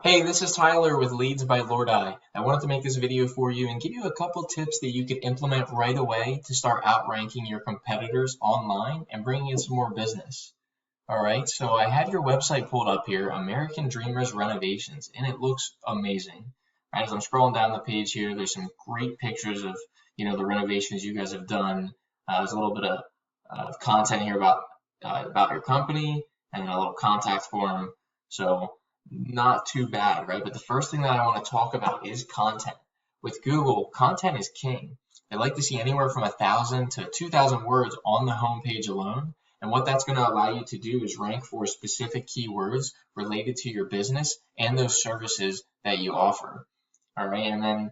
Hey, this is Tyler with Leads by Lordi. I wanted to make this video for you and give you a couple tips that you could implement right away to start outranking your competitors online and bringing in some more business. All right, so I have your website pulled up here, American Dreamers Renovations, and it looks amazing. As I'm scrolling down the page here, there's some great pictures of the renovations you guys have done. There's a little bit of content here about your company and a little contact form. So not too bad, right? But the first thing that I want to talk about is content. With Google, content is king. They like to see anywhere from 1,000 to 2,000 words on the home page alone. And what that's going to allow you to do is rank for specific keywords related to your business and those services that you offer. All right. And then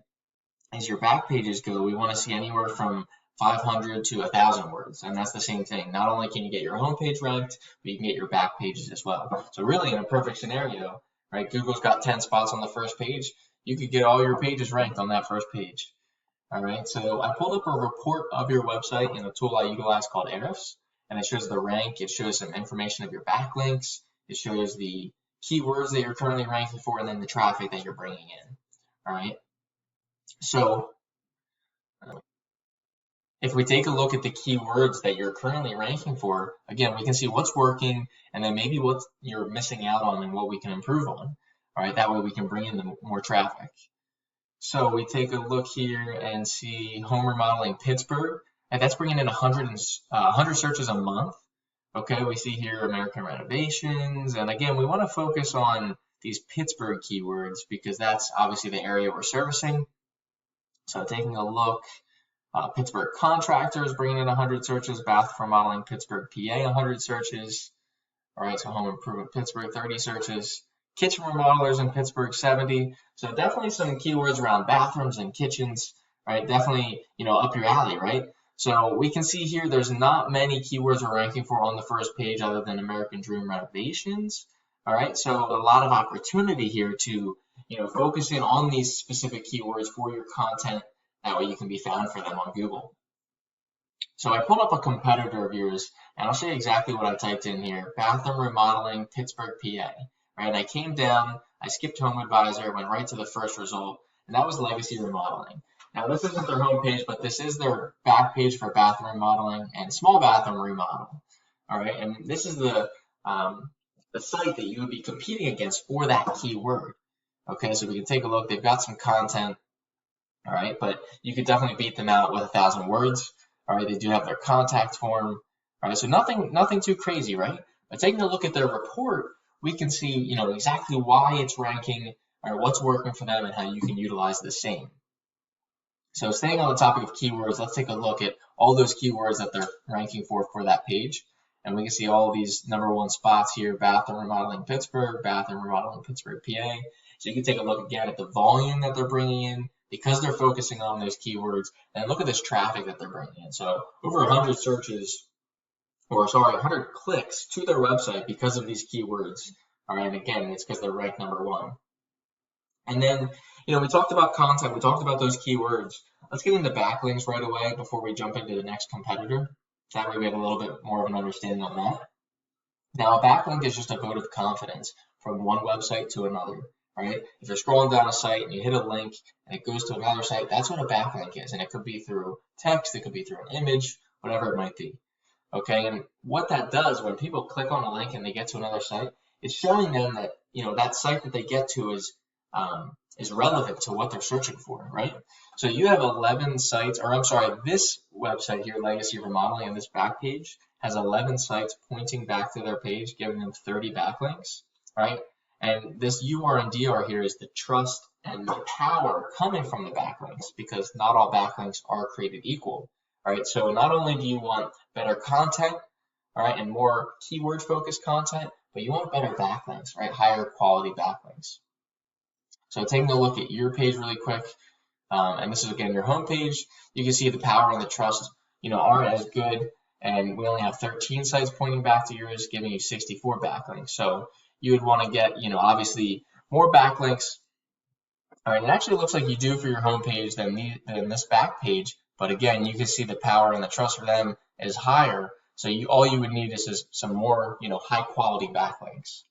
as your back pages go, we want to see anywhere from 500 to 1,000 words. And that's the same thing. Not only can you get your home page ranked, but you can get your back pages as well. So really in a perfect scenario, right? Google's got 10 spots on the first page. You could get all your pages ranked on that first page. All right. So I pulled up a report of your website in a tool I utilize called Ahrefs. And it shows the rank, it shows some information of your backlinks, it shows the keywords that you're currently ranking for, and then the traffic that you're bringing in. All right. So if we take a look at the keywords that you're currently ranking for, again, we can see what's working and then maybe what you're missing out on and what we can improve on. All right. That way we can bring in more traffic. So we take a look here and see home remodeling Pittsburgh. And that's bringing in 100 searches a month. Okay, we see here American Renovations. And again, we want to focus on these Pittsburgh keywords because that's obviously the area we're servicing. So taking a look, Pittsburgh Contractors bringing in 100 searches, Bath Remodeling Pittsburgh, PA, 100 searches. All right, so Home Improvement Pittsburgh, 30 searches. Kitchen Remodelers in Pittsburgh, 70. So definitely some keywords around bathrooms and kitchens, right? Definitely, up your alley, right? So we can see here there's not many keywords we're ranking for on the first page other than American Dream Renovations. All right, so a lot of opportunity here to focus in on these specific keywords for your content. That way you can be found for them on Google. So I pulled up a competitor of yours, and I'll show you exactly what I typed in here. Bathroom Remodeling Pittsburgh, PA. Right, I came down, I skipped Home Advisor, went right to the first result, and that was Legacy Remodeling. Now, this isn't their home page, but this is their back page for bathroom remodeling and small bathroom remodel. All right, and this is the site that you would be competing against for that keyword. Okay, so we can take a look. They've got some content. All right, but you could definitely beat them out with 1,000 words. All right, they do have their contact form. All right, so nothing too crazy, right? But taking a look at their report, we can see exactly why it's ranking or what's working for them and how you can utilize the same. So staying on the topic of keywords, let's take a look at all those keywords that they're ranking for that page. And we can see all of these #1 spots here, Bathroom Remodeling Pittsburgh, Bathroom Remodeling Pittsburgh, PA. So you can take a look again at the volume that they're bringing in because they're focusing on those keywords. And look at this traffic that they're bringing in. So over 100 100 clicks to their website because of these keywords. All right, and again, it's because they're ranked #1. And then, we talked about content, we talked about those keywords. Let's get into backlinks right away before we jump into the next competitor. That way we have a little bit more of an understanding on that. Now, a backlink is just a vote of confidence from one website to another, right? If you're scrolling down a site and you hit a link and it goes to another site, that's what a backlink is. And it could be through text, it could be through an image, whatever it might be. Okay, and what that does when people click on a link and they get to another site, it's showing them that, that site that they get to is relevant to what they're searching for, right? So you have 11 sites, this website here, Legacy Remodeling, and this back page has 11 sites pointing back to their page, giving them 30 backlinks, right? And this UR and DR here is the trust and the power coming from the backlinks because not all backlinks are created equal, all right? So not only do you want better content, all right, and more keyword-focused content, but you want better backlinks, right? Higher quality backlinks. So taking a look at your page really quick, and this is again your home page, you can see the power and the trust, aren't as good, and we only have 13 sites pointing back to yours, giving you 64 backlinks. So you would want to get, obviously more backlinks. All right, it actually looks like you do for your home page than this back page, but again, you can see the power and the trust for them is higher. So all you would need is some more, high quality backlinks.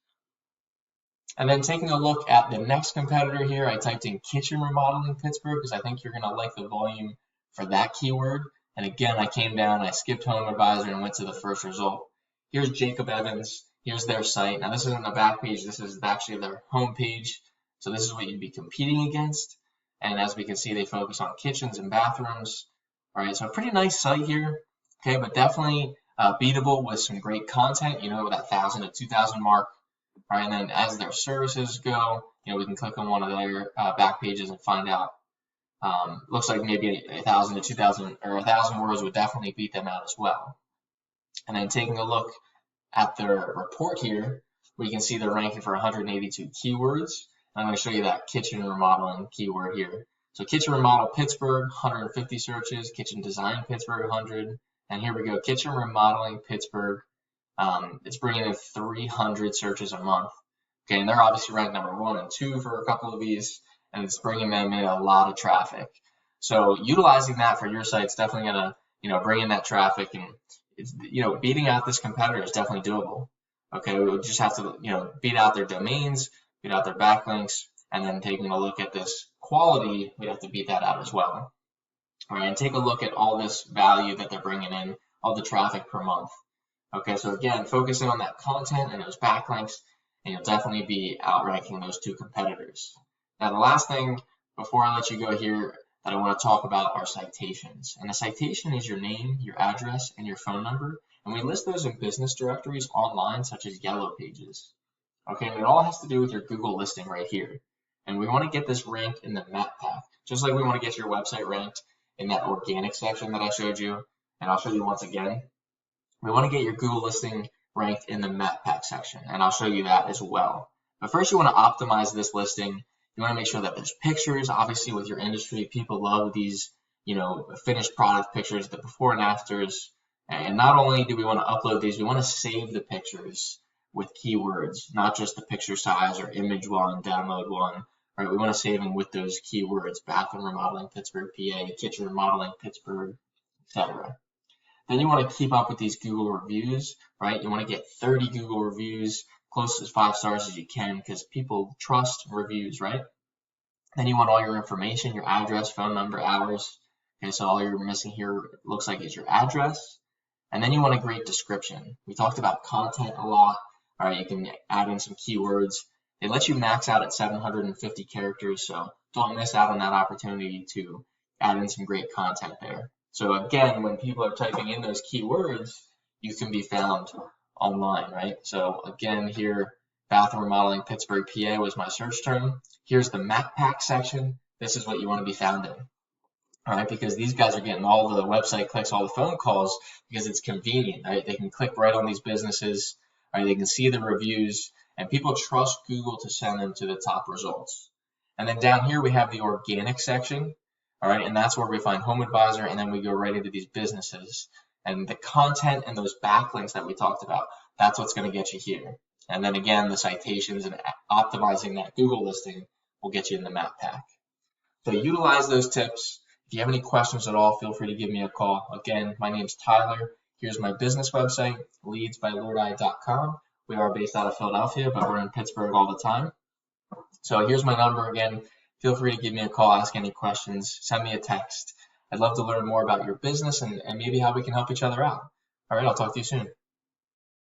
And then taking a look at the next competitor here, I typed in kitchen remodeling Pittsburgh because I think you're going to like the volume for that keyword. And again, I came down, I skipped Home Advisor and went to the first result. Here's Jacob Evans. Here's their site. Now, this isn't the back page. This is actually their home page. So this is what you'd be competing against. And as we can see, they focus on kitchens and bathrooms. All right, so a pretty nice site here. Okay, but definitely beatable with some great content, you know, that 1,000 to 2,000 mark. All right, and then as their services go, you know, we can click on one of their back pages and find out. Looks like maybe 1,000 to 2,000 or 1,000 words would definitely beat them out as well. And then taking a look at their report here, we can see they're ranking for 182 keywords. I'm going to show you that kitchen remodeling keyword here. So kitchen remodel Pittsburgh, 150 searches. Kitchen design Pittsburgh, 100. And here we go, kitchen remodeling Pittsburgh. It's bringing in 300 searches a month. Okay, and they're obviously ranked number 1 and 2 for a couple of these, and it's bringing them in a lot of traffic. So utilizing that for your site is definitely going to, you know, bring in that traffic, and it's, you know, beating out this competitor is definitely doable. Okay, we just have to, you know, beat out their domains, beat out their backlinks, and then taking a look at this quality, we have to beat that out as well. All right, and take a look at all this value that they're bringing in, all the traffic per month. Okay, so again, focusing on that content and those backlinks, and you'll definitely be outranking those two competitors. Now, the last thing before I let you go here that I want to talk about are citations. And a citation is your name, your address, and your phone number. And we list those in business directories online, such as Yellow Pages. Okay, and it all has to do with your Google listing right here. And we want to get this ranked in the map pack, just like we want to get your website ranked in that organic section that I showed you. And I'll show you once again. We want to get your Google listing ranked in the map pack section, and I'll show you that as well. But first, you want to optimize this listing. You want to make sure that there's pictures. Obviously, with your industry, people love these, you know, finished product pictures, the before and afters. And not only do we want to upload these, we want to save the pictures with keywords, not just the picture size or image one, download one. Right? We want to save them with those keywords: bathroom remodeling Pittsburgh, PA, kitchen remodeling Pittsburgh, etc. Then you want to keep up with these Google reviews, right? You want to get 30 Google reviews, close as 5 stars as you can, because people trust reviews, right? Then you want all your information, your address, phone number, hours. Okay, so all you're missing here looks like is your address. And then you want a great description. We talked about content a lot. All right, you can add in some keywords. They let you max out at 750 characters, so don't miss out on that opportunity to add in some great content there. So again, when people are typing in those keywords, you can be found online, right? So again, here, bathroom remodeling Pittsburgh, PA was my search term. Here's the map pack section. This is what you want to be found in. All right, because these guys are getting all the website clicks, all the phone calls, because it's convenient, right? They can click right on these businesses, right? They can see the reviews, and people trust Google to send them to the top results. And then down here, we have the organic section. All right, and that's where we find Home Advisor, and then we go right into these businesses. And the content and those backlinks that we talked about, that's what's going to get you here. And then again, the citations and optimizing that Google listing will get you in the map pack. So utilize those tips. If you have any questions at all, feel free to give me a call. Again, my name's Tyler. Here's my business website, leadsbylordeye.com. We are based out of Philadelphia, but we're in Pittsburgh all the time. So here's my number again. Feel free to give me a call, ask any questions, send me a text. I'd love to learn more about your business and maybe how we can help each other out. All right, I'll talk to you soon.